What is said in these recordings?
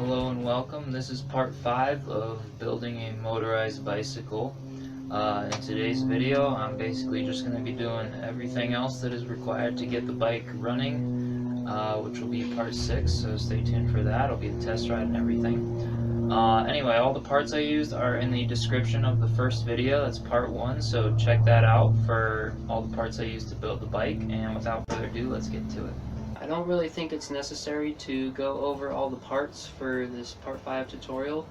Hello and welcome. This is part 5 of building a motorized bicycle. In today's video, I'm basically just going to be doing everything else that is required to get the bike running, which will be part 6, so stay tuned for that. It'll be the test ride and everything. Anyway, all the parts I used are in the description of the first video. That's part 1, so check that out for all the parts I used to build the bike. And without further ado, let's get to it. I don't really think it's necessary to go over all the parts for this part 5 tutorial.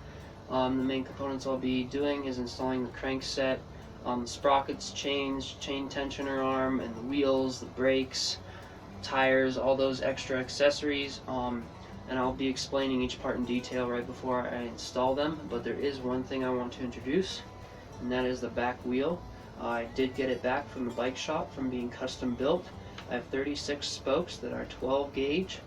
The main components I'll be doing is installing the crankset, the sprockets, chain tensioner arm, and the wheels, the brakes, tires, all those extra accessories. And I'll be explaining each part in detail right before I install them. But there is one thing I want to introduce, and that is the back wheel. I did get it back from the bike shop from being custom built. I have 36 spokes that are 12 gauge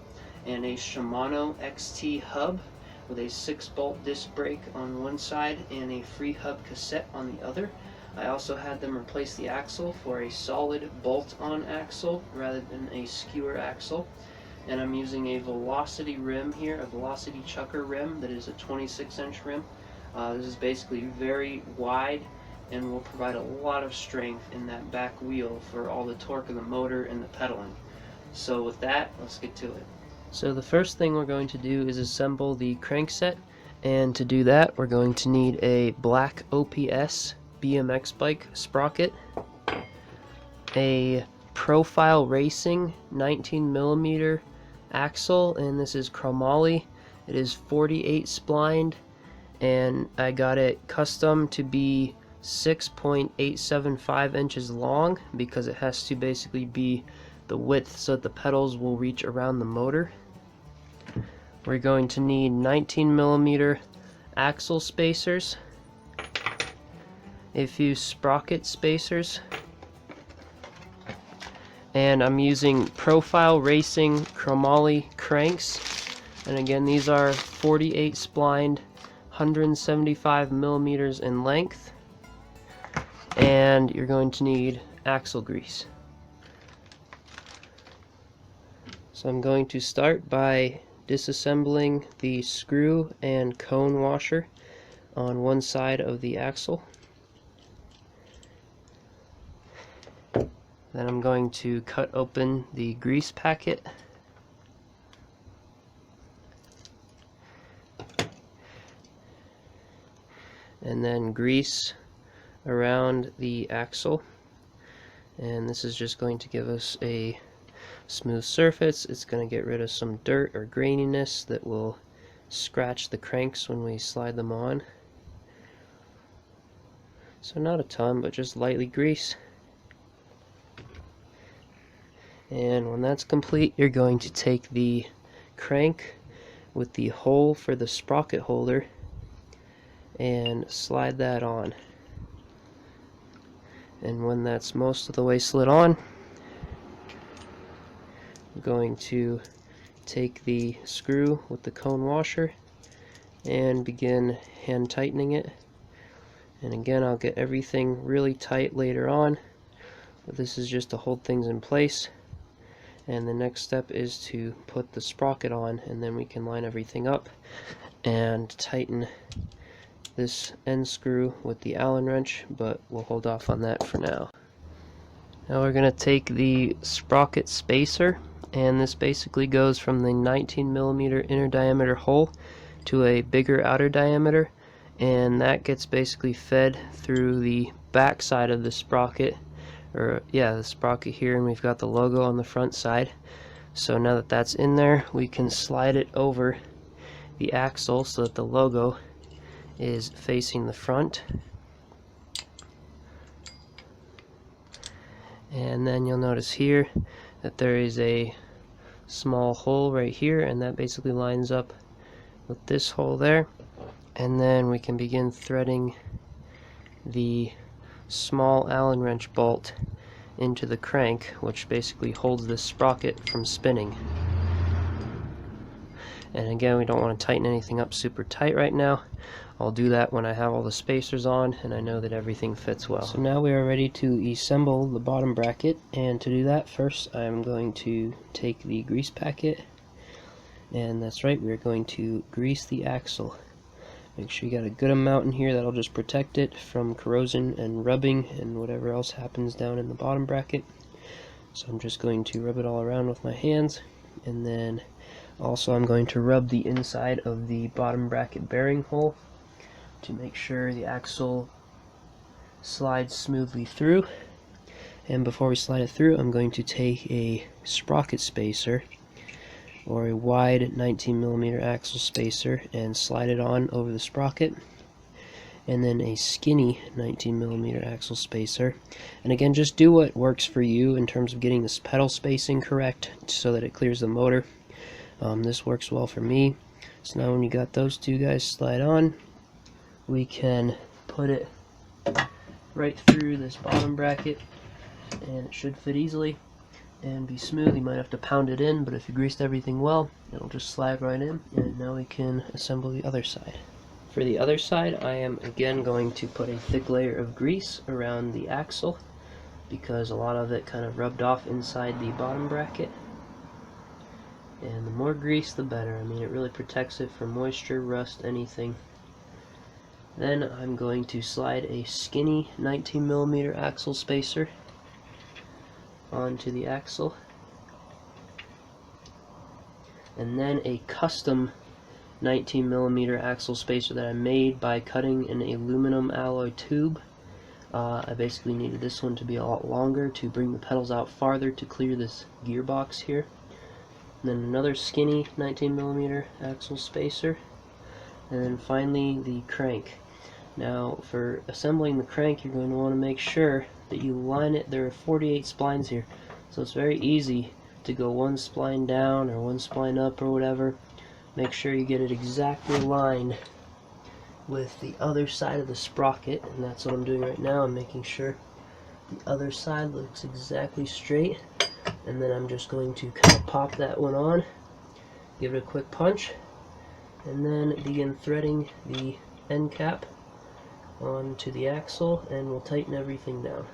and a Shimano XT hub with a 6-bolt disc brake on one side and a free hub cassette on the other. I also had them replace the axle for a solid bolt-on axle rather than a skewer axle. And I'm using a Velocity rim here, a Velocity Chucker rim that is a 26-inch rim. This is basically very wide and will provide a lot of strength in that back wheel for all the torque of the motor and the pedaling. So with that, let's get to it. So the first thing we're going to do is assemble the crankset, and to do that we're going to need a black OPS BMX bike sprocket, a Profile Racing 19mm axle, and this is chromoly. It is 48 splined, and I got it custom to be 6.875 inches long because it has to basically be the width so that the pedals will reach around the motor. We're going to need 19mm axle spacers, a few sprocket spacers, and I'm using Profile Racing chromoly cranks, and again these are 48 splined, 175mm in length. And you're going to need axle grease. So I'm going to start by disassembling the screw and cone washer on one side of the axle. Then I'm going to cut open the grease packet. And then grease around the axle, and this is just going to give us a smooth surface. It's going to get rid of some dirt or graininess that will scratch the cranks when we slide them on. So not a ton, but just lightly grease. And when that's complete, you're going to take the crank with the hole for the sprocket holder and slide that on. And when that's most of the way slid on, I'm going to take the screw with the cone washer and begin hand tightening it. And again, I'll get everything really tight later on, but this is just to hold things in place. And the next step is to put the sprocket on, and then we can line everything up and tighten this end screw with the Allen wrench, but we'll hold off on that for now. Now we're going to take the sprocket spacer, and this basically goes from the 19mm inner diameter hole to a bigger outer diameter, and that gets basically fed through the back side of the sprocket, or yeah, the sprocket here, and we've got the logo on the front side. So now that that's in there, we can slide it over the axle so that the logo is facing the front. And then you'll notice here that there is a small hole right here, and that basically lines up with this hole there. And then we can begin threading the small Allen wrench bolt into the crank, which basically holds this sprocket from spinning. And again, we don't want to tighten anything up super tight right now. I'll do that when I have all the spacers on and I know that everything fits well. So now we are ready to assemble the bottom bracket, and to do that, first I'm going to take the grease packet And that's right, we're going to grease the axle. Make sure you got a good amount in here that'll just protect it from corrosion and rubbing and whatever else happens down in the bottom bracket. So I'm just going to rub it all around with my hands, and then also I'm going to rub the inside of the bottom bracket bearing hole to make sure the axle slides smoothly through. And before we slide it through, I'm going to take a sprocket spacer or a wide 19mm axle spacer and slide it on over the sprocket, and then a skinny 19mm axle spacer. And again, just do what works for you in terms of getting this pedal spacing correct so that it clears the motor. This works well for me. So now when you got those two guys slide on, we can put it right through this bottom bracket, and it should fit easily and be smooth. You might have to pound it in, but if you greased everything well, it'll just slide right in. And now we can assemble the other side. For the other side, I am again going to put a thick layer of grease around the axle because a lot of it kind of rubbed off inside the bottom bracket. And the more grease, the better. I mean, it really protects it from moisture, rust, anything. Then I'm going to slide a skinny 19mm axle spacer onto the axle, and then a custom 19mm axle spacer that I made by cutting an aluminum alloy tube. I basically needed this one to be a lot longer to bring the pedals out farther to clear this gearbox here. And then another skinny 19mm axle spacer, and then finally the crank. Now for assembling the crank, you're going to want to make sure that you line it. There are 48 splines here, so it's very easy to go one spline down or one spline up or whatever. Make sure you get it exactly aligned with the other side of the sprocket, and that's what I'm doing right now. I'm making sure the other side looks exactly straight, and then I'm just going to kind of pop that one on, give it a quick punch, and then begin threading the end cap onto the axle, and we'll tighten everything down.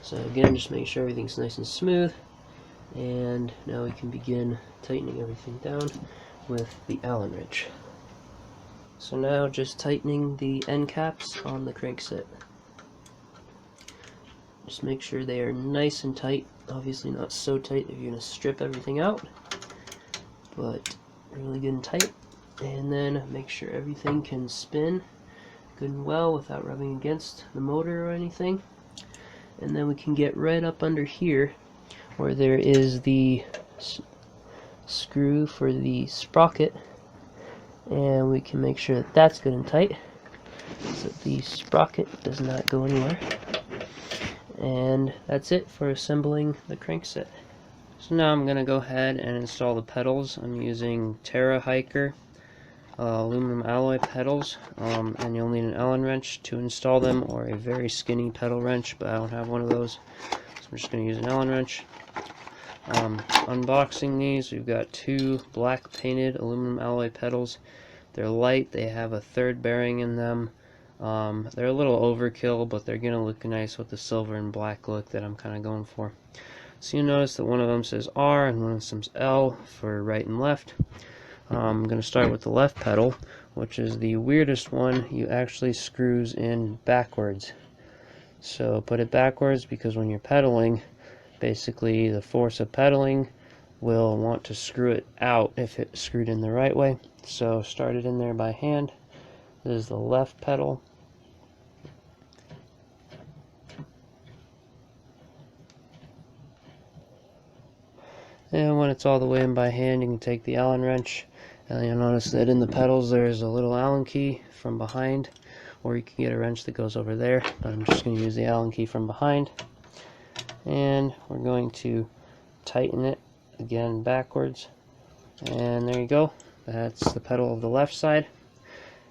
So again, just make sure everything's nice and smooth, and now we can begin tightening everything down with the Allen wrench. So now just tightening the end caps on the crankset. Just make sure they are nice and tight. Obviously not so tight that you're going to strip everything out, but really good and tight. And then make sure everything can spin good and well without rubbing against the motor or anything. And then we can get right up under here where there is the screw for the sprocket, and we can make sure that that's good and tight so the sprocket does not go anywhere. And that's it for assembling the crankset. So now I'm going to go ahead and install the pedals. I'm using Terra Hiker aluminum alloy pedals, and you'll need an Allen wrench to install them, or a very skinny pedal wrench, but I don't have one of those, so I'm just going to use an Allen wrench. Unboxing these, we've got two black painted aluminum alloy pedals. They're light, they have a third bearing in them. They're a little overkill, but they're going to look nice with the silver and black look that I'm kind of going for. So you notice that one of them says R and one of them says L for right and left. I'm going to start with the left pedal, which is the weirdest one. You actually screws in backwards. So put it backwards because when you're pedaling, basically the force of pedaling will want to screw it out if it's screwed in the right way. So start it in there by hand. This is the left pedal. And when it's all the way in by hand, you can take the Allen wrench, and you'll notice that in the pedals there's a little Allen key from behind, or you can get a wrench that goes over there, but I'm just going to use the Allen key from behind. And we're going to tighten it again backwards, and there you go. That's the pedal of the left side.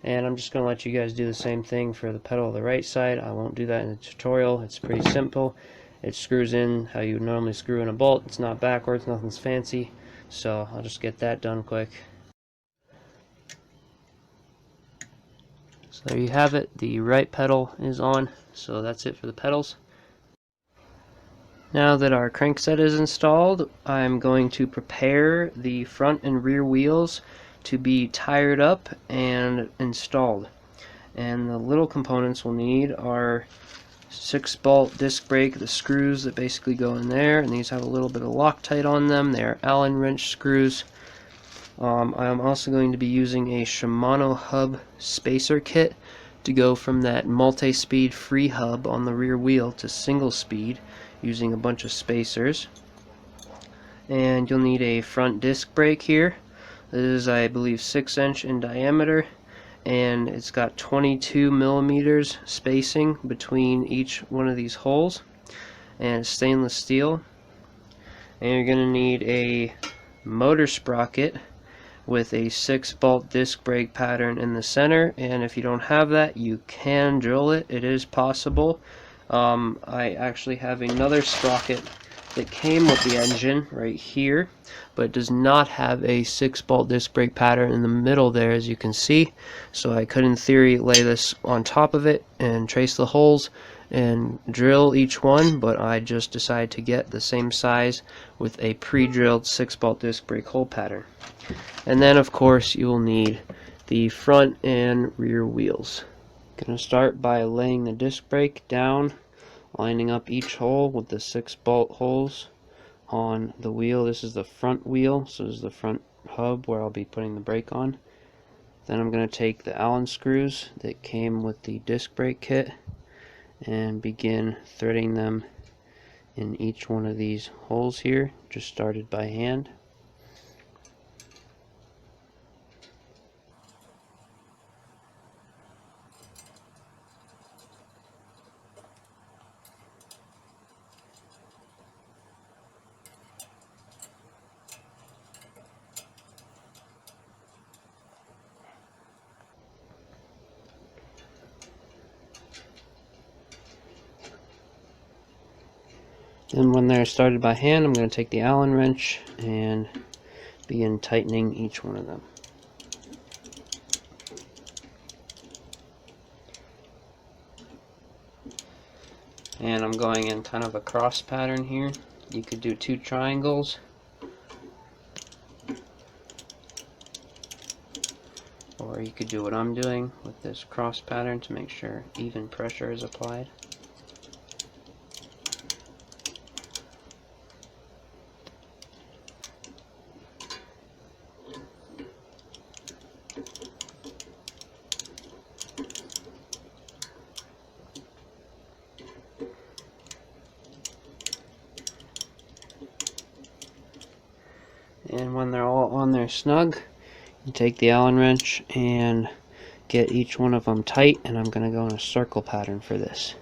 And I'm just going to let you guys do the same thing for the pedal of the right side. I won't do that in the tutorial. It's pretty simple. It screws in how you would normally screw in a bolt. It's not backwards, nothing's fancy. So I'll just get that done quick. So there you have it. The right pedal is on. So that's it for the pedals. Now that our crankset is installed, I'm going to prepare the front and rear wheels to be tired up and installed. And the little components we'll need are 6-bolt disc brake, the screws that basically go in there, and these have a little bit of Loctite on them. They are Allen wrench screws. I am also going to be using a Shimano hub spacer kit to go from that multi-speed free hub on the rear wheel to single speed using a bunch of spacers. And you'll need a front disc brake here. This is, I believe, 6-inch in diameter, and it's got 22 millimeters spacing between each one of these holes, and it's stainless steel. And you're going to need a motor sprocket with a 6-bolt disc brake pattern in the center, and if you don't have that, you can drill it. It is possible. I actually have another sprocket that came with the engine right here, but it does not have a 6-bolt disc brake pattern in the middle there, as you can see. So I could in theory lay this on top of it and trace the holes and drill each one, but I just decided to get the same size with a pre-drilled 6-bolt disc brake hole pattern. And then of course you will need the front and rear wheels. Going to start by laying the disc brake down, lining up each hole with the 6-bolt holes on the wheel. This is the front wheel, so this is the front hub where I'll be putting the brake on. Then I'm going to take the Allen screws that came with the disc brake kit and begin threading them in each one of these holes here, just started by hand. And when they're started by hand, I'm going to take the Allen wrench and begin tightening each one of them. And I'm going in kind of a cross pattern here. You could do 2 triangles, or you could do what I'm doing with this cross pattern to make sure even pressure is applied. And when they're all on there snug, you take the Allen wrench and get each one of them tight, and I'm going to go in a circle pattern for this.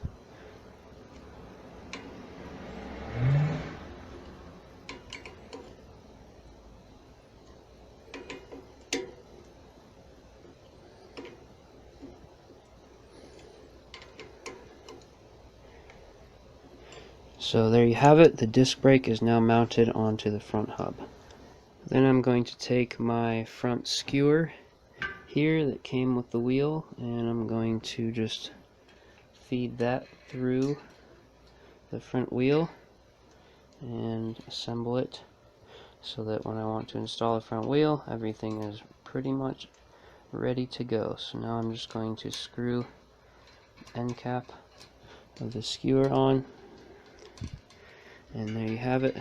So there you have it. The disc brake is now mounted onto the front hub. Then I'm going to take my front skewer here that came with the wheel, and I'm going to just feed that through the front wheel and assemble it so that when I want to install the front wheel, everything is pretty much ready to go. So now I'm just going to screw the end cap of the skewer on, and there you have it.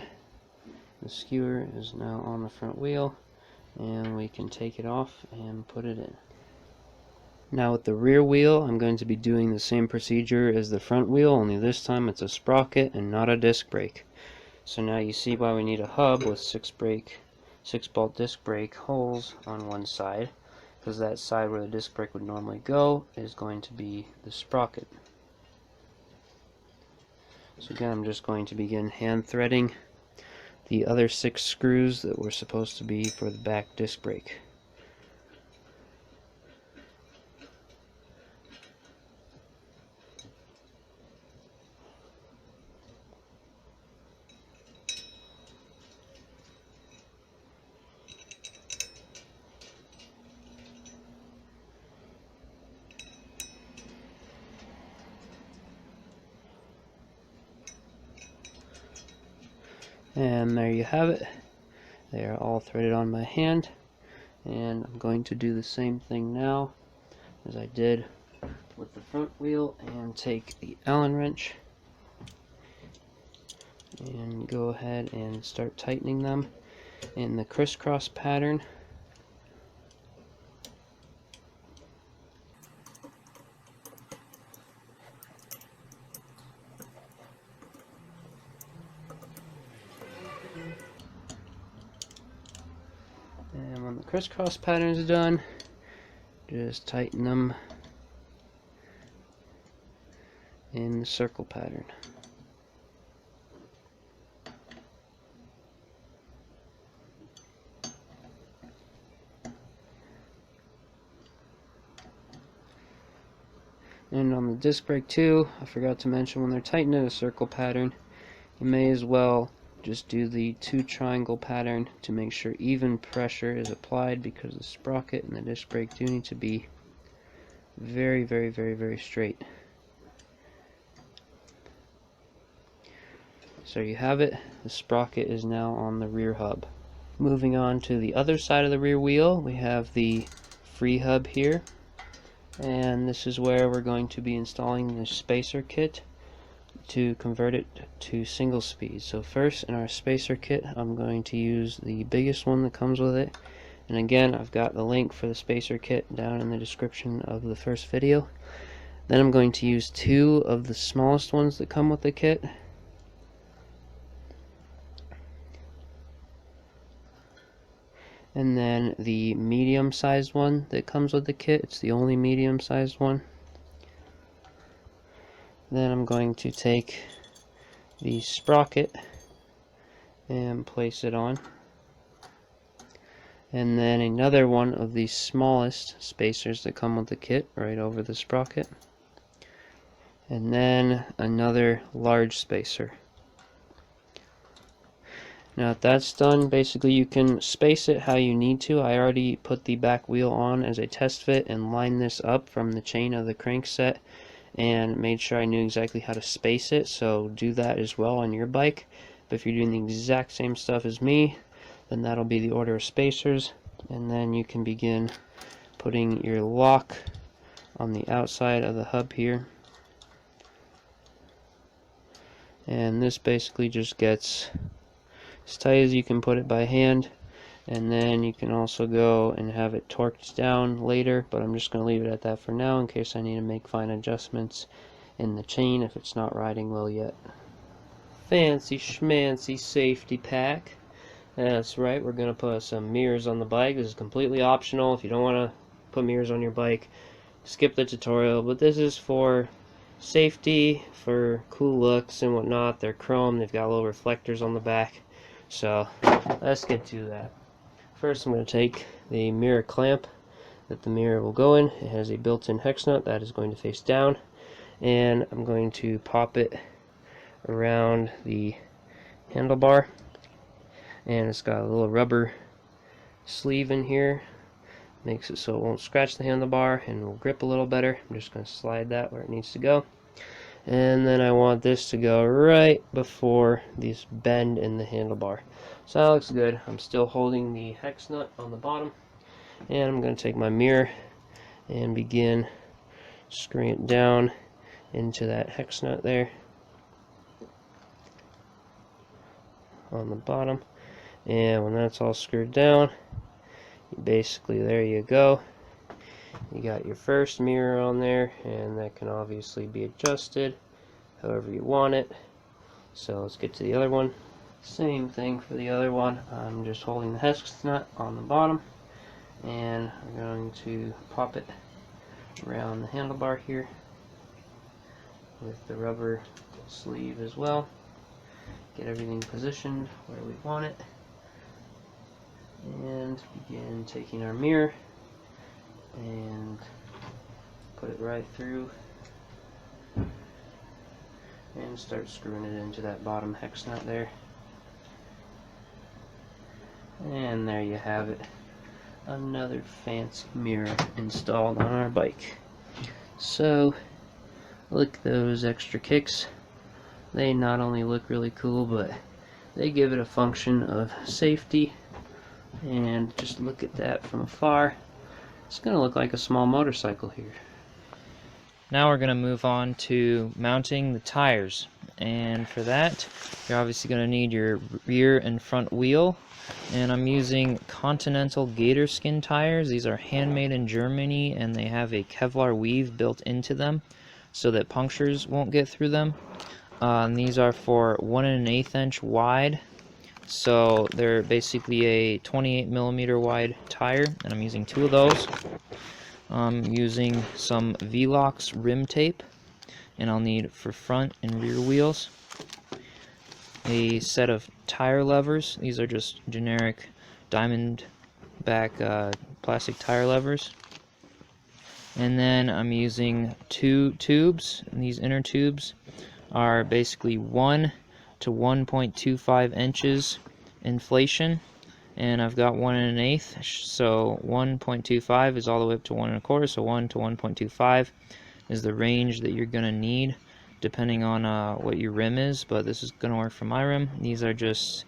The skewer is now on the front wheel, and we can take it off and put it in. Now with the rear wheel, I'm going to be doing the same procedure as the front wheel, only this time it's a sprocket and not a disc brake. So now you see why we need a hub with 6-bolt disc brake holes on one side, because that side where the disc brake would normally go is going to be the sprocket. So again, I'm just going to begin hand threading the other 6 screws that were supposed to be for the back disc brake. And there you have it. They are all threaded on my hand, and I'm going to do the same thing now as I did with the front wheel, and take the Allen wrench and go ahead and start tightening them in the crisscross pattern. And when the crisscross pattern is done, just tighten them in the circle pattern. And on the disc brake too, I forgot to mention, when they're tightened in a circle pattern, you may as well just do the 2 triangle pattern to make sure even pressure is applied, because the sprocket and the disc brake do need to be very, very, very, very straight. So you have it. The sprocket is now on the rear hub. Moving on to the other side of the rear wheel, we have the free hub here. And this is where we're going to be installing the spacer kit to convert it to single speed. So first, in our spacer kit, I'm going to use the biggest one that comes with it. And again, I've got the link for the spacer kit down in the description of the first video. Then I'm going to use 2 of the smallest ones that come with the kit. And then the medium-sized one that comes with the kit. It's the only medium-sized one. Then I'm going to take the sprocket and place it on. And then another one of the smallest spacers that come with the kit right over the sprocket. And then another large spacer. Now if that's done, basically you can space it how you need to. I already put the back wheel on as a test fit and lined this up from the chain of the crankset and made sure I knew exactly how to space it, so do that as well on your bike. But if you're doing the exact same stuff as me, then that'll be the order of spacers, and then you can begin putting your lock on the outside of the hub here. And this basically just gets as tight as you can put it by hand, and then you can also go and have it torqued down later, but I'm just going to leave it at that for now in case I need to make fine adjustments in the chain if it's not riding well yet. Fancy schmancy safety pack. That's right, we're going to put some mirrors on the bike. This is completely optional. If you don't want to put mirrors on your bike, skip the tutorial, but this is for safety, for cool looks and whatnot. They're chrome, they've got little reflectors on the back. So let's get to that. First, I'm going to take the mirror clamp that the mirror will go in. It has a built-in hex nut that is going to face down, and I'm going to pop it around the handlebar, and it's got a little rubber sleeve in here, makes it so it won't scratch the handlebar and will grip a little better. I'm just going to slide that where it needs to go. And then I want this to go right before this bend in the handlebar. So that looks good. I'm still holding the hex nut on the bottom, and I'm going to take my mirror and begin screwing it down into that hex nut there on the bottom. And when that's all screwed down, basically there you go. You got your first mirror on there, and that can obviously be adjusted however you want it. So let's get to the other one. Same thing for the other one. I'm just holding the hex nut on the bottom, and I'm going to pop it around the handlebar here with the rubber sleeve as well. Get everything positioned where we want it, and begin taking our mirror and put it right through and start screwing it into that bottom hex nut there. And there you have it, another fancy mirror installed on our bike. So look at those extra kicks. They not only look really cool, but they give it a function of safety. And just look at that from afar. It's going to look like a small motorcycle here. Now we're going to move on to mounting the tires. And for that, you're obviously going to need your rear and front wheel. And I'm using Continental gator skin tires. These are handmade in Germany, and they have a Kevlar weave built into them so that punctures won't get through them. And these are for 1 1/8 inch wide. So they're basically a 28mm wide tire, and I'm using 2 of those. I'm using some Velox rim tape, and I'll need for front and rear wheels a set of tire levers. These are just generic diamond back plastic tire levers. And then I'm using 2 tubes, and these inner tubes are basically 1 to 1.25 inches inflation, and I've got 1 1/8, so 1.25 is all the way up to 1 1/4, so 1 to 1.25 is the range that you're gonna need depending on what your rim is, but this is gonna work for my rim. These are just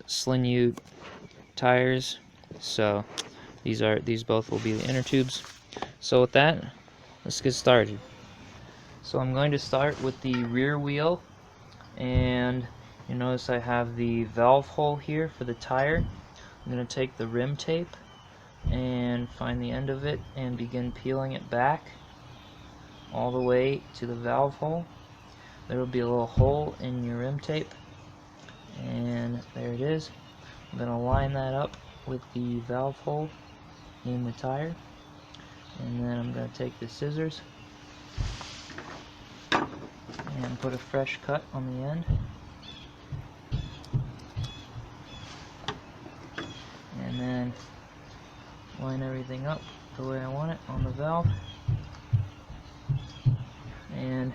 Sling tires, so these both will be the inner tubes. So with that, let's get started. So I'm going to start with the rear wheel, and you notice I have the valve hole here for the tire. I'm going to take the rim tape and find the end of it and begin peeling it back all the way to the valve hole. There will be a little hole in your rim tape, and there it is. I'm going to line that up with the valve hole in the tire, and then I'm going to take the scissors and put a fresh cut on the end. And then line everything up the way I want it on the valve. And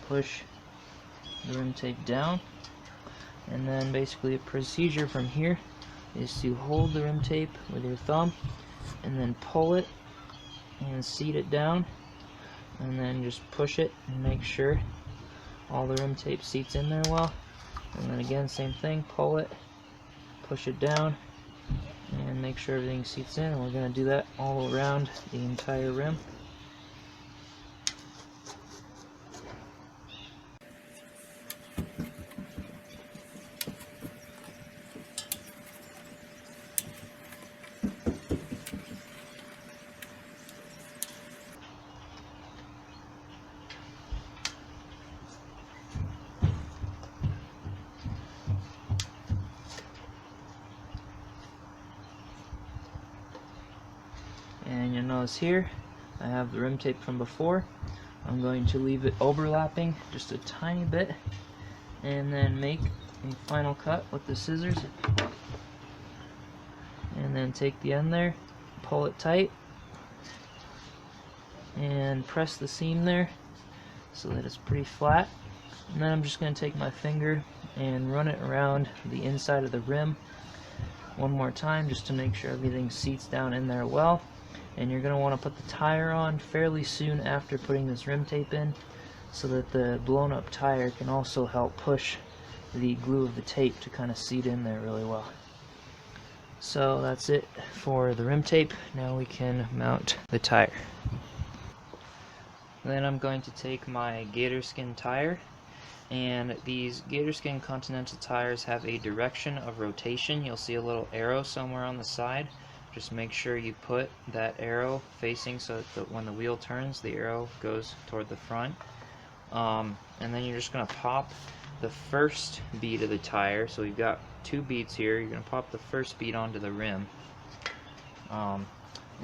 push the rim tape down. And then basically a procedure from here is to hold the rim tape with your thumb and then pull it and seat it down. And then just push it and make sure all the rim tape seats in there well. And then again, same thing, pull it, push it down, and make sure everything seats in. And we're going to do that all around the entire rim. And you'll notice here I have the rim tape from before. I'm going to leave it overlapping just a tiny bit and then make a final cut with the scissors, and then take the end there, pull it tight, and press the seam there so that it's pretty flat. And then I'm just going to take my finger and run it around the inside of the rim one more time just to make sure everything seats down in there well. And you're going to want to put the tire on fairly soon after putting this rim tape in, so that the blown up tire can also help push the glue of the tape to kind of seat in there really well. So that's it for the rim tape. Now we can mount the tire. Then I'm going to take my gator skin tire, and these gator skin Continental tires have a direction of rotation. You'll see a little arrow somewhere on the side. Just make sure you put that arrow facing so that when the wheel turns, the arrow goes toward the front. And then you're just going to pop the first bead of the tire. So we've got 2 beads here. You're going to pop the first bead onto the rim. And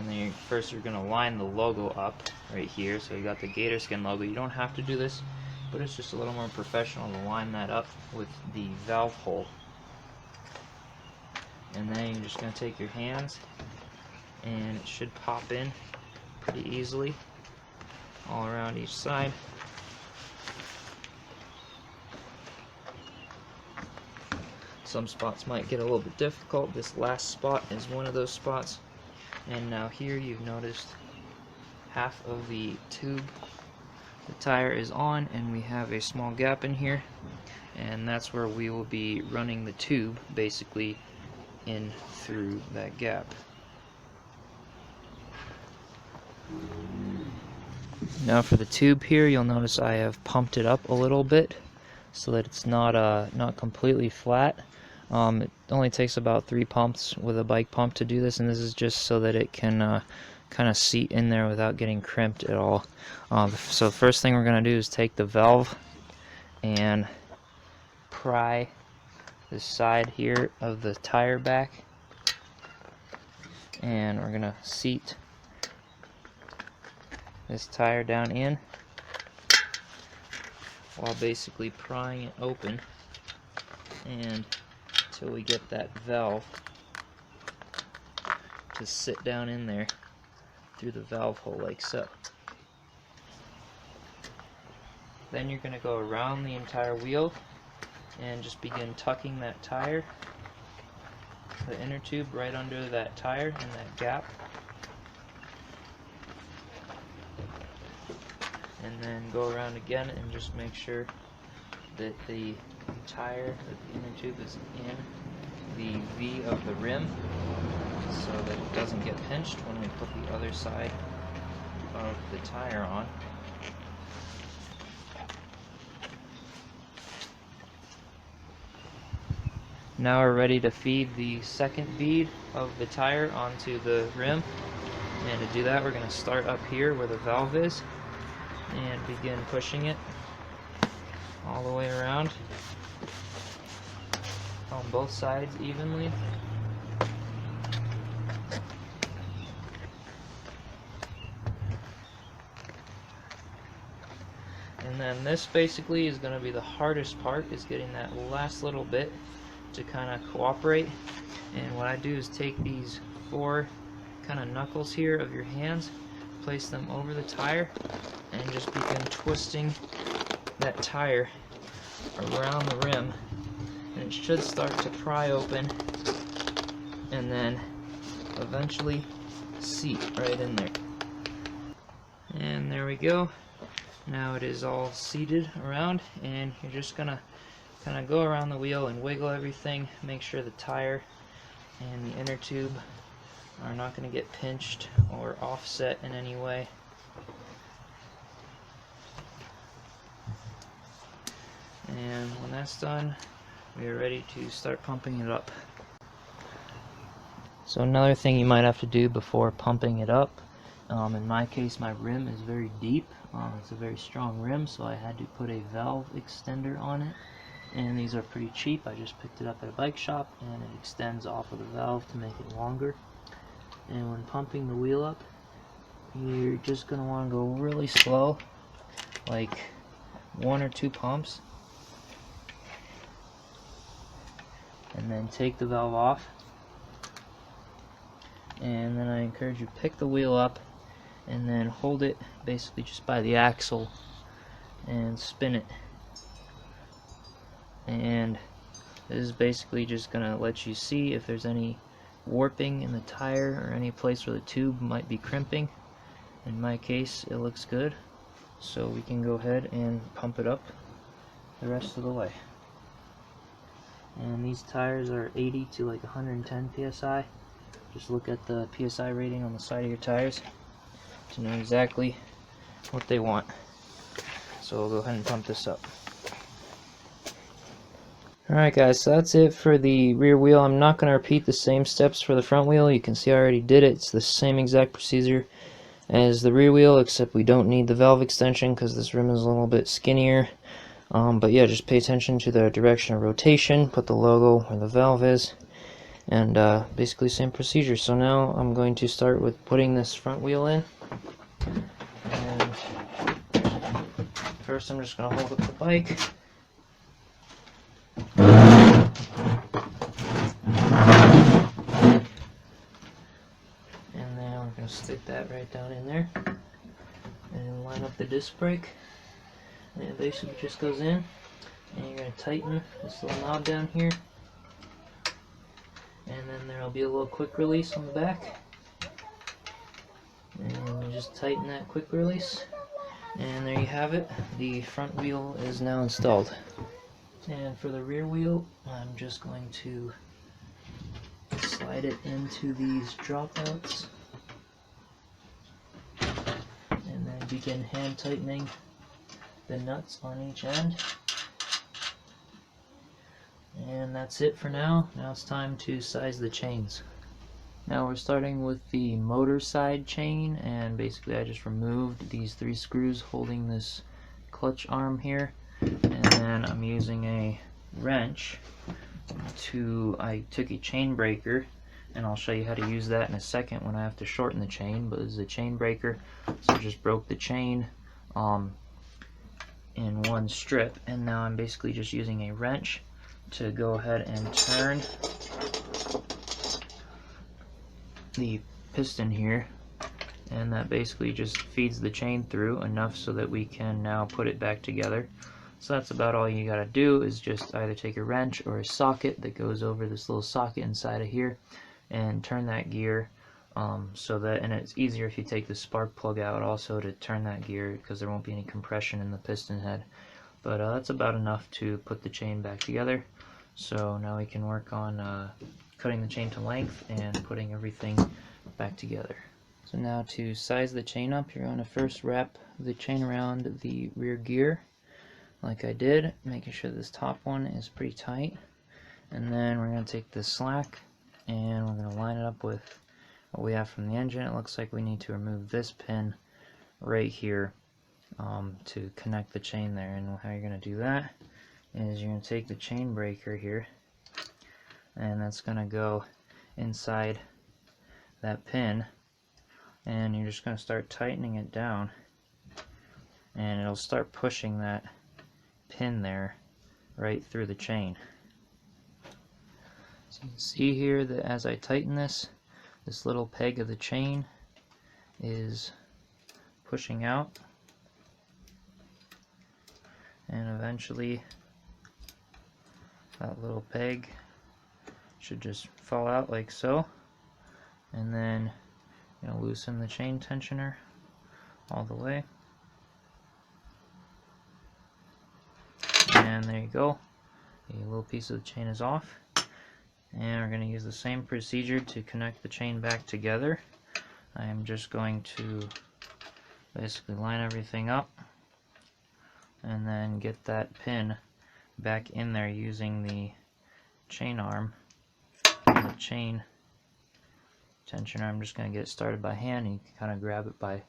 then first you're going to line the logo up right here. So you got the gator skin logo. You don't have to do this, but it's just a little more professional to line that up with the valve hole. And then you're just going to take your hands, and it should pop in pretty easily all around each side. Some spots might get a little bit difficult. This last spot is one of those spots. And now here you've noticed half of the tube, the tire is on, and we have a small gap in here. and that's where we will be running the tube basically in through that gap. Now for the tube here, you'll notice I have pumped it up a little bit so that it's not completely flat. It only takes about 3 pumps with a bike pump to do this, and this is just so that it can kind of seat in there without getting crimped at all. So the first thing we're going to do is take the valve and pry the side here of the tire back, and we're going to seat this tire down in while basically prying it open, and until we get that valve to sit down in there through the valve hole like so. Then you're going to go around the entire wheel and just begin tucking that tire, the inner tube right under that tire in that gap, and then go around again and just make sure that the tire, that the inner tube is in the V of the rim so that it doesn't get pinched when we put the other side of the tire on. Now we're ready to feed the second bead of the tire onto the rim, and to do that we're going to start up here where the valve is and begin pushing it all the way around on both sides evenly. And then this basically is going to be the hardest part, is getting that last little bit to kind of cooperate. And what I do is take these 4 kind of knuckles here of your hands, place them over the tire, and just begin twisting that tire around the rim, and it should start to pry open and then eventually seat right in there. And there we go. Now it is all seated around, and you're just gonna kind of go around the wheel and wiggle everything, make sure the tire and the inner tube are not going to get pinched or offset in any way. And when that's done, we are ready to start pumping it up. So another thing you might have to do before pumping it up, in my case my rim is very deep, it's a very strong rim, so I had to put a valve extender on it, and these are pretty cheap. I just picked it up at a bike shop, and it extends off of the valve to make it longer. And when pumping the wheel up, you're just going to want to go really slow, like 1 or 2 pumps, and then take the valve off. And then I encourage you to pick the wheel up and then hold it basically just by the axle and spin it. And this is basically just going to let you see if there's any warping in the tire or any place where the tube might be crimping. In my case, it looks good, so we can go ahead and pump it up the rest of the way. And these tires are 80 to like 110 psi. Just look at the psi rating on the side of your tires to know exactly what they want. So we'll go ahead and pump this up. Alright guys, so that's it for the rear wheel. I'm not going to repeat the same steps for the front wheel. You can see I already did it. It's the same exact procedure as the rear wheel, except we don't need the valve extension because this rim is a little bit skinnier. But yeah, just pay attention to the direction of rotation, put the logo where the valve is, and basically same procedure. So now I'm going to start with putting this front wheel in. And first I'm just going to hold up the bike. And then we're going to stick that right down in there and line up the disc brake, and it basically just goes in, and you're going to tighten this little knob down here, and then there will be a little quick release on the back, and you just tighten that quick release, and there you have it. The front wheel is now installed. And for the rear wheel, I'm just going to slide it into these dropouts and then begin hand tightening the nuts on each end. And that's it for now. Now it's time to size the chains. Now we're starting with the motor side chain, and basically I just removed these 3 screws holding this clutch arm here, and then I'm using a wrench I took a chain breaker, and I'll show you how to use that in a second when I have to shorten the chain, but this is a chain breaker, so I just broke the chain in one strip, and now I'm basically just using a wrench to go ahead and turn the piston here, and that basically just feeds the chain through enough so that we can now put it back together. So that's about all you gotta do, is just either take a wrench or a socket that goes over this little socket inside of here and turn that gear, and it's easier if you take the spark plug out also to turn that gear, because there won't be any compression in the piston head. But that's about enough to put the chain back together. So now we can work on cutting the chain to length and putting everything back together. So now to size the chain up, you're going to first wrap the chain around the rear gear like I did, making sure this top one is pretty tight. And then we're going to take this slack and we're going to line it up with what we have from the engine. It looks like we need to remove this pin right here to connect the chain there. And how you're going to do that is you're going to take the chain breaker here, and that's going to go inside that pin, and you're just going to start tightening it down, and it'll start pushing that pin there right through the chain. So you can see here that as I tighten this little peg of the chain is pushing out, and eventually that little peg should just fall out like so, and then loosen the chain tensioner all the way, and there you go, a little piece of the chain is off. And we're going to use the same procedure to connect the chain back together. I am just going to basically line everything up and then get that pin back in there using the chain arm and the chain tensioner. I'm just going to get it started by hand, and you can kind of grab it by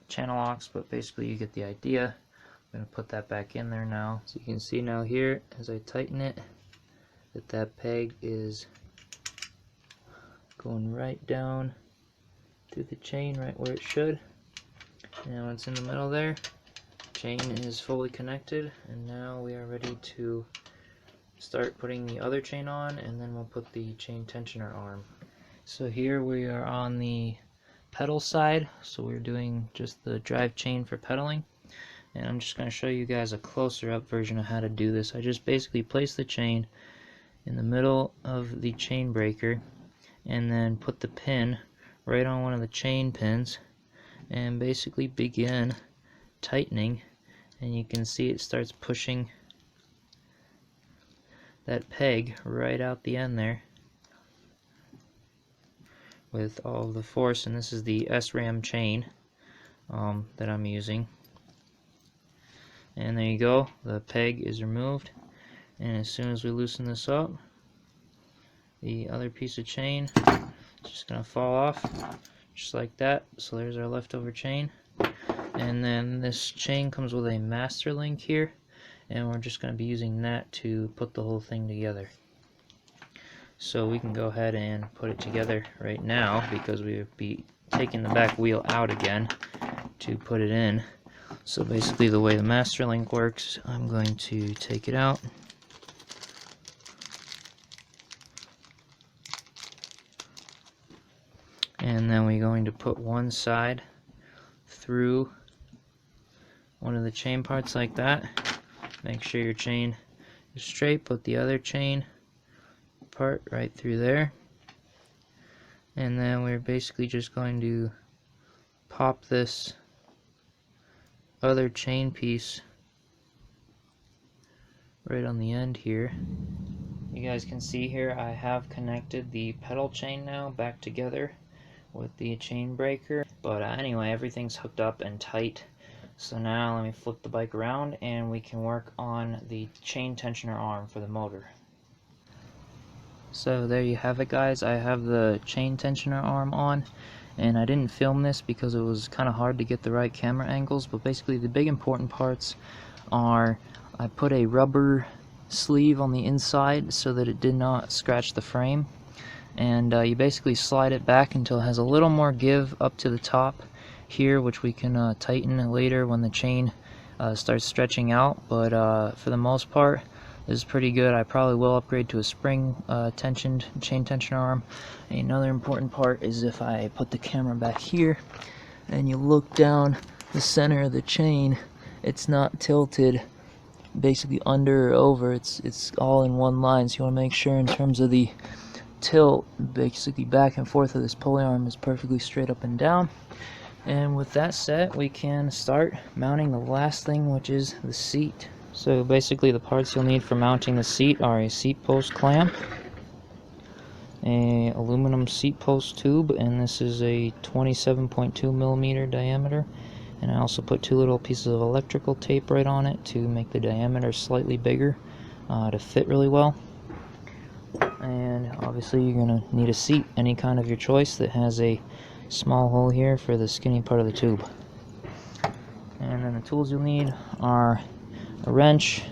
channel locks, but basically you get the idea. I'm going to put that back in there now. So you can see now here as I tighten it that peg is going right down through the chain right where it should. And once in the middle there, chain is fully connected, and now we are ready to start putting the other chain on, and then we'll put the chain tensioner arm. So here we are on the pedal side, so we're doing just the drive chain for pedaling, and I'm just going to show you guys a closer up version of how to do this. I just basically place the chain in the middle of the chain breaker and then put the pin right on one of the chain pins and basically begin tightening, and you can see it starts pushing that peg right out the end there with all the force. And this is the SRAM chain that I'm using, and there you go, the peg is removed. And as soon as we loosen this up, the other piece of chain is just going to fall off, just like that. So there's our leftover chain. And then this chain comes with a master link here, and we're just going to be using that to put the whole thing together. So we can go ahead and put it together right now, because we would be taking the back wheel out again to put it in. So basically the way the master link works, I'm going to take it out, and then we're going to put one side through one of the chain parts like that. Make sure your chain is straight, put the other chain part right through there, and then we're basically just going to pop this other chain piece right on the end here. You guys can see here I have connected the pedal chain now back together with the chain breaker. But anyway, everything's hooked up and tight. So now let me flip the bike around and we can work on the chain tensioner arm for the motor. So there you have it, guys. I have the chain tensioner arm on, and I didn't film this because it was kind of hard to get the right camera angles, but basically the big important parts are I put a rubber sleeve on the inside so that it did not scratch the frame, and you basically slide it back until it has a little more give up to the top here, which we can tighten later when the chain starts stretching out. But for the most part, this is pretty good. I probably will upgrade to a spring tensioned chain tensioner arm. Another important part is if I put the camera back here and you look down the center of the chain, it's not tilted basically under or over, it's all in one line. So you want to make sure in terms of the tilt, basically back and forth of this pulley arm is perfectly straight up and down. And with that set, we can start mounting the last thing, which is the seat. So basically the parts you'll need for mounting the seat are a seat post clamp, a aluminum seat post tube, and this is a 27.2 millimeter diameter, and I also put two little pieces of electrical tape right on it to make the diameter slightly bigger to fit really well. And obviously you're going to need a seat, any kind of your choice, that has a small hole here for the skinny part of the tube. And then the tools you'll need are a wrench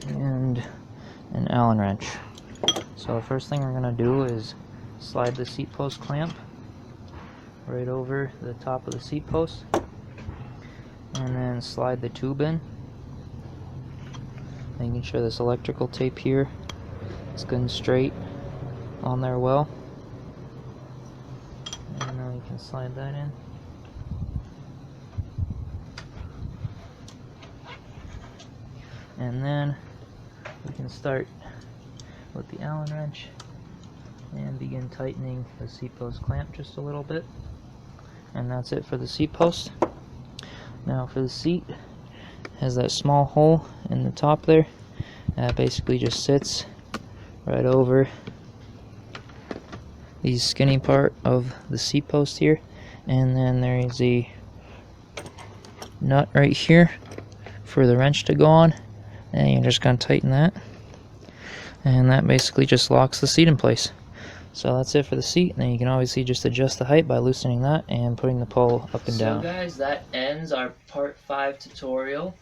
and an Allen wrench. So the first thing we're going to do is slide the seat post clamp right over the top of the seat post, and then slide the tube in, making sure this electrical tape here is good and straight on there well. And now you can slide that in. And then we can start with the Allen wrench and begin tightening the seat post clamp just a little bit. And that's it for the seat post. Now for the seat, it has that small hole in the top there that basically just sits right over the skinny part of the seat post here. And then there is a nut right here for the wrench to go on, and you're just going to tighten that, and that basically just locks the seat in place. So that's it for the seat. Now you can obviously just adjust the height by loosening that and putting the pole up and down. So guys, that ends our part 5 tutorial.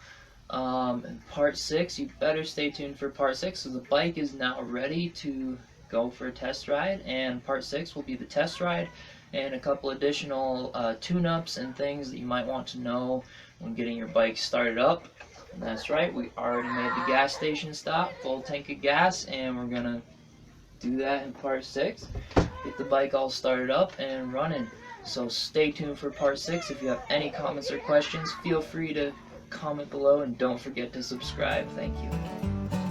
Part 6, you better stay tuned for part 6. So the bike is now ready to go for a test ride, and part 6 will be the test ride and a couple additional tune-ups and things that you might want to know when getting your bike started up. And that's right, we already made the gas station stop, full tank of gas, and we're gonna do that in part 6. Get the bike all started up and running. So stay tuned for part 6. If you have any comments or questions, feel free to comment below, and don't forget to subscribe. Thank you.